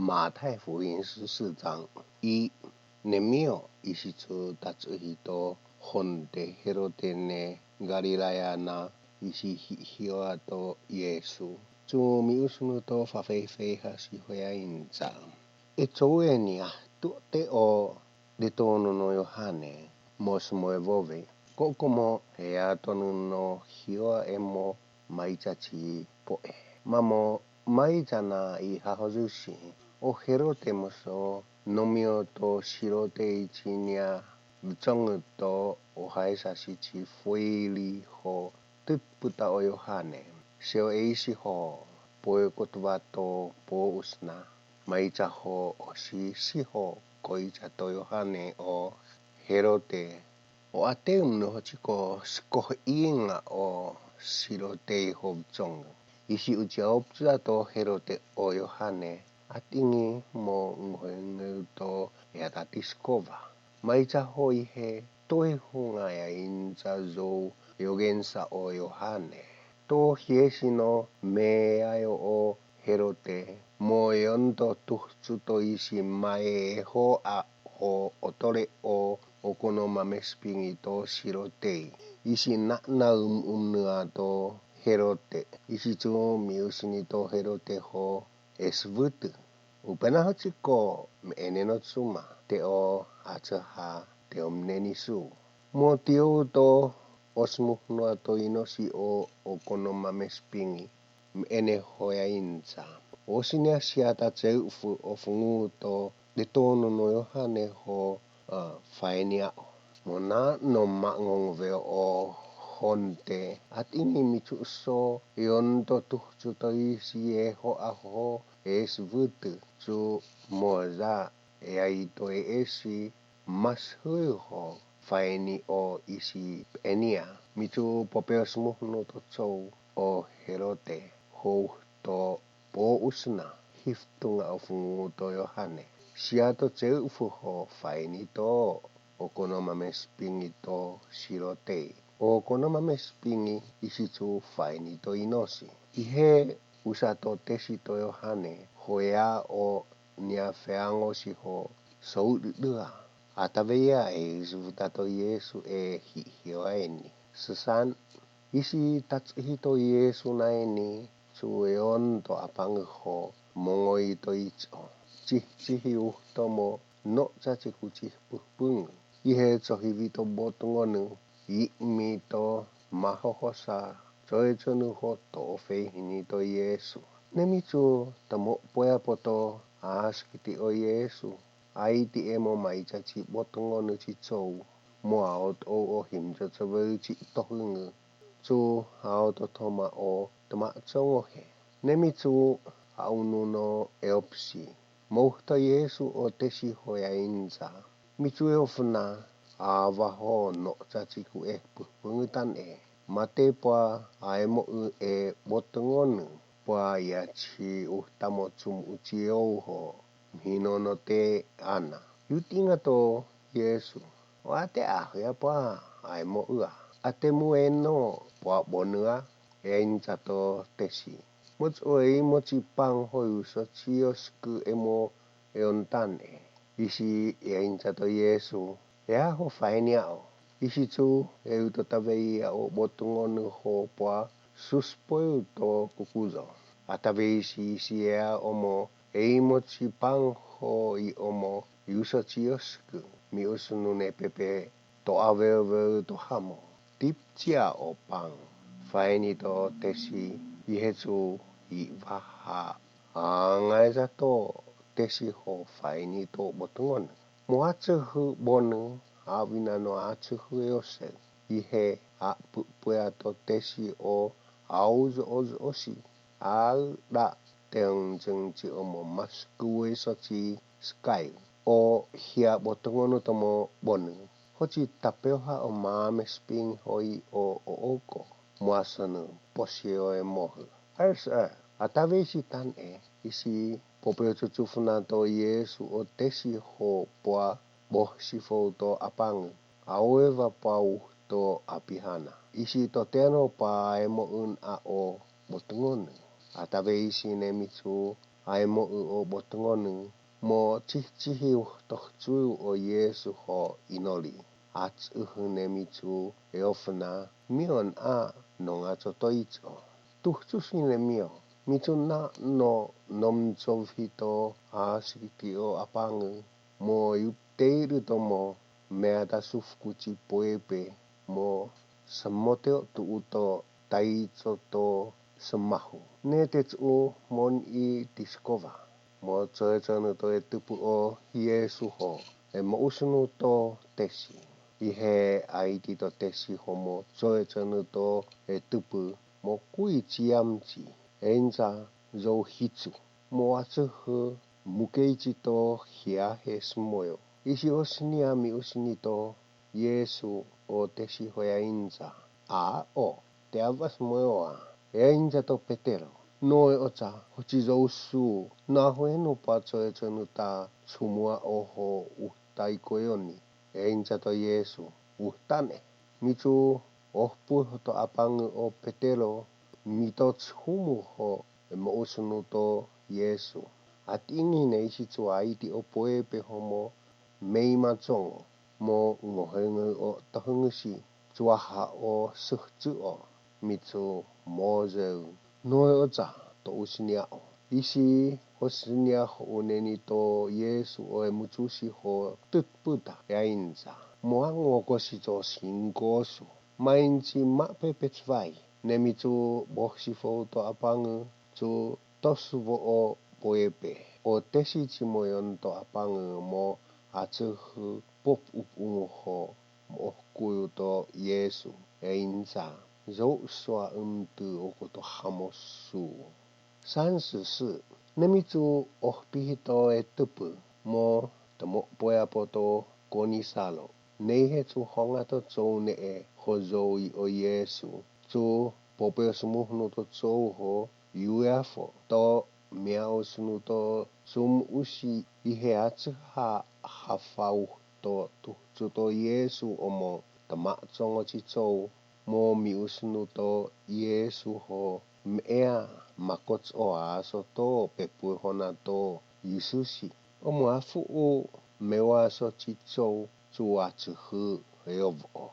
马太福音14章1年苗伊时阵，达做许多皇帝希罗德呢，加利莱亚那伊是希瓦多耶稣，就米乌斯努多发飞飞哈是会啊印章，一周诶呢啊，都得哦，你多诺诺有哈呢，莫什么vô về，個個麼係啊多諾諾希瓦誒麼買只字播誒，嘛麼買只那伊哈好就是o herote mo so nomio to sirote chinia vchong to o haisa si chi fuili ho tiputa o yohane seo eisi ho poe kotwa to po usna mai cha ho o si ho koi cha to yohane o herote o ateum no chiko sko inga o sirote ho vchong isi ujiop to herote o yohane atingi mo ngohengu to yatatiskova maicha hoi he toi hunga ya inza zo yogensa o yohane to hiesino me ayo o herote mo yonto tuhchuto isi mae ho a ho otore o okonoma mespingi to sirote isi na nua to herote isi tu miusini to herote ho esvutu upena hachiko eneno tsuma te o achaha te omneni su mo tio to osmuhnua to inosi o okonoma mespingi ene hoya inza osinia siata tseufu ofungu to de tono no yohane ho faenia mona no mangongve o honte at ingi michu so yonto tuhchuto isi e ho aho es vutu su moza e aito e esi mas ho faeni o isi enia michu popeos muhno to chou o herote ho to po usna hiftunga ofungu to yohane siato cheufu ho faeni to okonoma mespingi to sirote okonoma mespingi isi chu faeni to inosi ihe usato tesi to yohane hoya o nia feango si ho sou dua ataveya e zutato yesu e hioeni sesan isi tatsuhito yesu naeni sueon to apang ho mongoi to icho chihi uhtomo no chachi kuchi puhpung ihe chohivito botongonu mi to mahohosa choechonu ho to fehini to yesu nemichu tamo poya poto askiti o yesu aiti emo mai chachi botongonu chi chou mo out o himjo chabu chi tohungu chu out thoma o tama chongo he nemichu aunu no eopsi mohta yesu o tesi hoya inza michu eofna avaho no chachiku e pungutan e mate pa aemo e botongonu pa yachi utamo chum uchio ho hinono te ana yutinga to yesu wate ya pa aemo ate mueno pa bonua encha to tesi much oi mochi pang hoyu so chios ku emo eontan e isi encha to yesu ya ho fainiao isi chu euto tavei o botongonu ho pa suspoil to kukuzo atavei si ya omo mochi pang ho I omo yuso chiosku mi usunune pepe to aveve to hamo tip chia o pang faini to tesi ihechu I vaha angai za to tesi ho faini to botongonu muachu bonu awina no achu yose ihe a puya to tesi o auzo osi al da teong jeng chi omo mas kuwe so chi sky o hia botongonu tomo bonu hochi tapeoha o mame sping hoi o oko muasanu posio e mohu arsa atavesi tan isi popeo chuchufuna to yesu o tesi ho poa boh sifo to apang aweva pau to apihana isi to teno pa emo un a o botongonu atavesi nemichu ai mo o botongonu mo chihi tohtu o Yesu ho inoli ats nemitu eofna mion a nonga totoicho tuhtu sine mio mitu na no nomsovhito a sikitio apangu mo yupteiru tomo meata sufkuchi poepe mo samoteo tuuto taicho to semahu netetsu mon I diskova mo tsoetsonu to etupu o Yesu ho mo usunu to tesi ihe aiti to tesi homo tsoetsonu to etupu mo kui chiamchi enza zo hitsu mo atsuhu mukeichi to hiahe smoyo isi osnia mi usni to Yesu o tesi hoya inza o te avas moa inza to petero noe ocha hochizo usu na hoenu patsoetsonu ta sumua oho uhtaikoyoni inza to Yesu uhtane mitu ohpu to apangu o petero mitots humu ho mo usunu to Yesu at ingine isitsu aiti o poepe homo meima tsongo mo ngohengu o tahungusi tuaha o suhtsu o mitsu mozeu noe ocha to usnia o isi hosnia ho uneni to Yesu o mutsusi ho tutputa yainza moango kosi to singkosu mainchi mapepetsvai nemitsu boksifo to apangu tu tosuvo o poepe o tesi chimoyon to apangu mo atsuhu pop upungu ho mo kuyu to Yesu inza zo swa okoto hamosu 34nemitsu ohpihito etupu mo tomo poyapo to konisalo neihetsu hongato tsone hozoi o Yesu tu popesumuhnu to tsou ho UFO to miausnu to sum usi ihe atsu hafau to to Yesu omo tama tsongo chitsou mo miusnu to Yesu ho mea makots o aso to pepu hona to Yisusi omo afu o mewa so chitsou tu atsuhu eovo